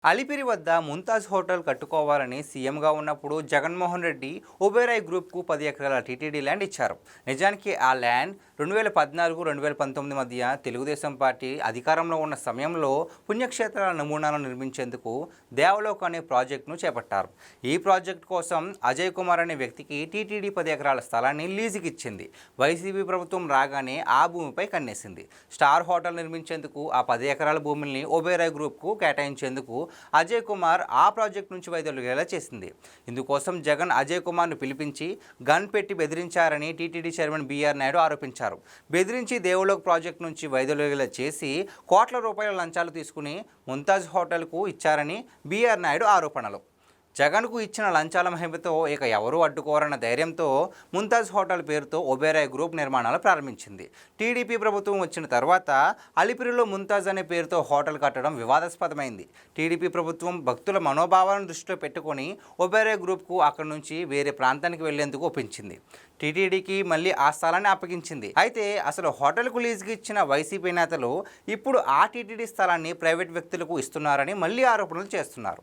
అలిపిరి వద్ద ముంతాజ్ హోటల్ కట్టుకోవాలని సీఎంగా ఉన్నప్పుడు జగన్మోహన్ రెడ్డి ఒబెరాయ్ గ్రూప్కు 10 ఎకరాల టీటీడీ ల్యాండ్ ఇచ్చారు. నిజానికి ఆ ల్యాండ్ 2014-2019 మధ్య తెలుగుదేశం పార్టీ అధికారంలో ఉన్న సమయంలో పుణ్యక్షేత్రాల నమూనాలను నిర్మించేందుకు దేవలోక్ అనే ప్రాజెక్టును చేపట్టారు. ఈ ప్రాజెక్టు కోసం అజయ్ కుమార్ అనే వ్యక్తికి టీటీడీ 10 ఎకరాల స్థలాన్ని లీజుకి ఇచ్చింది. వైసీపీ ప్రభుత్వం రాగానే ఆ భూమిపై కన్నేసింది. స్టార్ హోటల్ నిర్మించేందుకు ఆ 10 ఎకరాల భూమిని ఒబెరాయ్ గ్రూప్కు కేటాయించేందుకు అజయ్ కుమార్ ఆ ప్రాజెక్టు నుంచి వైదొలిగేలా చేసింది. ఇందుకోసం జగన్ అజయ్ కుమార్ను పిలిపించి గన్ పెట్టి బెదిరించారని టీటీడీ చైర్మన్ బీఆర్ నాయుడు ఆరోపించారు. బెదిరించి దేవలోక్ ప్రాజెక్టు నుంచి వైదొలిగేలా చేసి కోట్ల రూపాయల లంచాలు తీసుకుని ముంతాజ్ హోటల్కు ఇచ్చారని బీఆర్ నాయుడు ఆరోపణలు. జగన్కు ఇచ్చిన లంచాల మహిమతో ఇక ఎవరూ అడ్డుకోరన్న ధైర్యంతో ముంతాజ్ హోటల్ పేరుతో ఒబెరాయ్ గ్రూప్ నిర్మాణాలు ప్రారంభించింది. టీడీపీ ప్రభుత్వం వచ్చిన తర్వాత అలిపిరిలో ముంతాజ్ అనే పేరుతో హోటల్ కట్టడం వివాదాస్పదమైంది. టీడీపీ ప్రభుత్వం భక్తుల మనోభావాలను దృష్టిలో పెట్టుకొని ఒబెరాయ్ గ్రూప్కు అక్కడి నుంచి వేరే ప్రాంతానికి వెళ్లేందుకు ఒప్పించింది. టీటీడీకి మళ్ళీ ఆ స్థలాన్ని అప్పగించింది. అయితే అసలు హోటల్కు లీజుకి ఇచ్చిన వైసీపీ నేతలు ఇప్పుడు ఆ టీటీడీ స్థలాన్ని ప్రైవేట్ వ్యక్తులకు ఇస్తున్నారని మళ్ళీ ఆరోపణలు చేస్తున్నారు.